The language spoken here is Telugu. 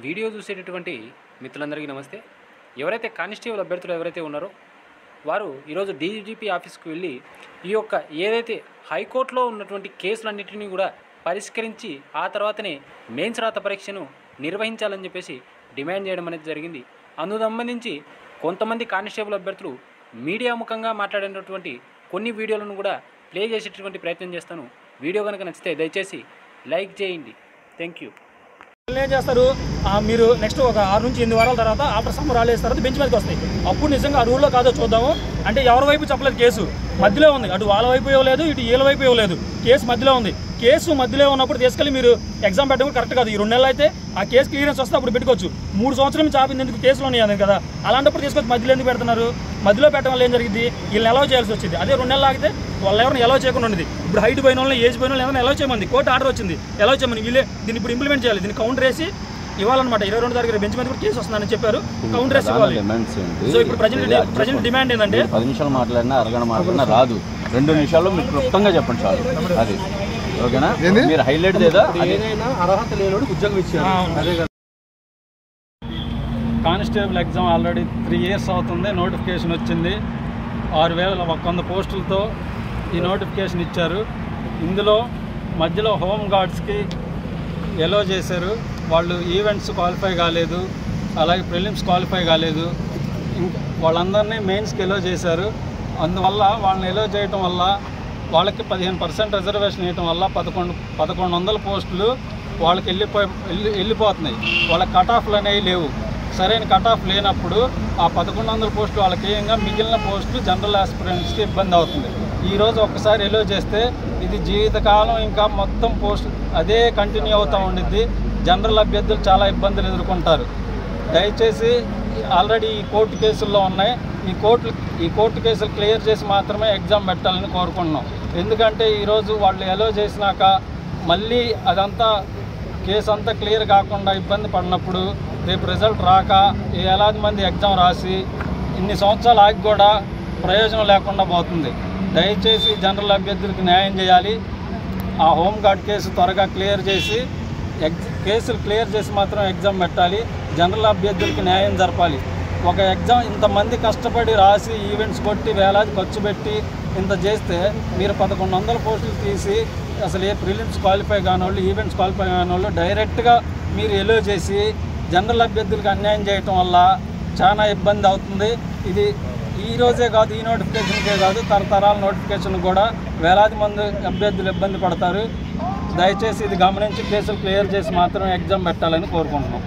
వీడియో చూసేటటువంటి మిత్రులందరికీ నమస్తే. ఎవరైతే కానిస్టేబుల్ అభ్యర్థులు ఎవరైతే ఉన్నారో వారు ఈరోజు డీజీపీ ఆఫీస్కి వెళ్ళి ఈ యొక్క ఏదైతే హైకోర్టులో ఉన్నటువంటి కేసులన్నింటినీ కూడా పరిష్కరించి ఆ తర్వాతనే మెయిన్స్ రాత పరీక్షను నిర్వహించాలని చెప్పేసి డిమాండ్ చేయడం అనేది జరిగింది. అందుకు సంబంధించి కొంతమంది కానిస్టేబుల్ అభ్యర్థులు మీడియా ముఖంగా మాట్లాడినటువంటి కొన్ని వీడియోలను కూడా ప్లే చేసేటటువంటి ప్రయత్నం చేస్తాను. వీడియో కనుక నచ్చితే దయచేసి లైక్ చేయండి. Thank you. ఏం చేస్తారు, మీరు నెక్స్ట్ ఒక 6 నుంచి 8 వారాల తర్వాత ఆఫ్టర్ సమ్మర్ హాలిడేస్ తర్వాత బెంచ్ మీదకి వస్తాయి. అప్పుడు నిజంగా ఆ రూల్లో కాదో చూద్దాము. అంటే ఎవరి వైపు చెప్పలేదు, కేసు మధ్యలో ఉంది. అటు వాళ్ళ వైపు ఇవ్వలేదు, ఇటు వీళ్ళ వైపు ఇవ్వలేదు, కేసు మధ్యలో ఉంది. కేసు మధ్యలో ఉన్నప్పుడు తీసుకెళ్ళి మీరు ఎగ్జామ్ పెట్టడం కరెక్ట్ కాదు. ఈ 2 నెలలు అయితే ఆ కేసు క్లియరెన్స్ వస్తే అప్పుడు పెట్టుకోవచ్చు. 3 సంవత్సరాల నుంచి ఆపింది ఎందుకు, కేసులు ఉన్నాయి కదా. అలాంటప్పుడు తీసుకొచ్చి మధ్యలో ఎందుకు పెడుతున్నారు? మధ్యలో పెట్టడం వల్ల ఏం జరిగింది, వీళ్ళని ఎలవ్ చేయాల్సి వచ్చింది. అదే 2 నెలలు ఆగితే వాళ్ళు ఎవరిని ఎలవ్ చేయకుండా ఉండేది. ఇప్పుడు హైట్ పోయిన వాళ్ళని, ఏజ్ పోయిన వాళ్ళు ఎవరైనా ఎలవ్ చేయమంది, కోర్టు ఆర్డర్ వచ్చింది ఎలవ్ చేయమని. వీళ్ళే దీన్ని ఇప్పుడు ఇంప్లిమెంట్ చేయాలి. దీన్ని కౌంటర్ వేసి ఇవ్వాలన్నమాట. 22 తారీఖు బెంచ్ మీద కూడా కేసు వస్తుందని చెప్పారు. కౌంటర్ వేసి ఇవ్వాలి. సో ఇప్పుడు ప్రజెంట్ డిమాండ్ ఏంటంటే 10 నిమిషాలు మాట్లాడినా అరగంట మాట్లాడినా రాదు. 2 నిమిషాల్లో మీరు క్లుప్తంగా చెప్పండి చాలు. అది ఓకేనా? మీరు హైలైట్ లేదా అర్హత లేనోడు ఉద్యోగం ఇచ్చారు. కానిస్టేబుల్ ఎగ్జామ్ ఆల్రెడీ 3 years అవుతుంది. నోటిఫికేషన్ వచ్చింది. 6100 పోస్టులతో ఈ నోటిఫికేషన్ ఇచ్చారు. ఇందులో మధ్యలో హోమ్ గార్డ్స్కి ఎలో చేశారు. వాళ్ళు ఈవెంట్స్ క్వాలిఫై కాలేదు, అలాగే ప్రిలిమ్స్ క్వాలిఫై కాలేదు. ఇంకా వాళ్ళందరినీ మెయిన్స్కి ఎలో చేశారు. అందువల్ల వాళ్ళని ఎలో చేయటం వల్ల వాళ్ళకి 15% రిజర్వేషన్ ఇవ్వటం వల్ల 1100 పోస్టులు వాళ్ళకి వెళ్ళిపోతున్నాయి. వాళ్ళకి కట్ ఆఫ్లు అనేవి లేవు. సరైన కట్ ఆఫ్ లేనప్పుడు ఆ 1100 పోస్టులు వాళ్ళకి ఏంగా మిగిలిన పోస్టులు జనరల్ ఆస్పిరెంట్స్కి ఇబ్బంది అవుతుంది. ఈరోజు ఒక్కసారి ఎలో చేస్తే ఇది జీవితకాలం ఇంకా మొత్తం పోస్ట్ అదే కంటిన్యూ అవుతూ ఉండిద్ది. జనరల్ అభ్యర్థులు చాలా ఇబ్బందులు ఎదుర్కొంటారు. దయచేసి ఆల్రెడీ ఈ కోర్టు కేసుల్లో ఉన్నాయి. ఈ కోర్టు కేసులు క్లియర్ చేసి మాత్రమే ఎగ్జామ్ పెట్టాలని కోరుకుంటున్నాం. ఎందుకంటే ఈరోజు వాళ్ళు ఎలో చేసినాక మళ్ళీ అదంతా కేసు అంతా క్లియర్ కాకుండా ఇబ్బంది పడినప్పుడు రేపు రిజల్ట్ రాక వేలాది మంది ఎగ్జామ్ రాసి ఇన్ని సంవత్సరాలు ఆగి కూడా ప్రయోజనం లేకుండా పోతుంది. దయచేసి జనరల్ అభ్యర్థులకు న్యాయం చేయాలి. ఆ హోంగార్డ్ కేసు త్వరగా క్లియర్ చేసి కేసులు క్లియర్ చేసి మాత్రం ఎగ్జామ్ పెట్టాలి. జనరల్ అభ్యర్థులకి న్యాయం జరపాలి. ఒక ఎగ్జామ్ ఇంతమంది కష్టపడి రాసి ఈవెంట్స్ కొట్టి వేలాది ఖర్చు పెట్టి ఇంత చేస్తే మీరు 1100 పోస్టులు తీసి అసలు ఏ ప్రిలిమ్స్ క్వాలిఫై కానివాళ్ళు, ఈవెంట్స్ క్వాలిఫై కానివాళ్ళు డైరెక్ట్గా మీరు ఎలో చేసి జనరల్ అభ్యర్థులకు అన్యాయం చేయటం వల్ల చాలా ఇబ్బంది అవుతుంది. ఇది ఈ రోజే కాదు, ఈ నోటిఫికేషన్కే కాదు, తరతరాల నోటిఫికేషన్ కూడా వేలాది మంది అభ్యర్థులు ఇబ్బంది పడతారు. దయచేసి ఇది గమనించి కేసులు క్లియర్ చేసి మాత్రం ఎగ్జామ్ పెట్టాలని కోరుకుంటున్నాం.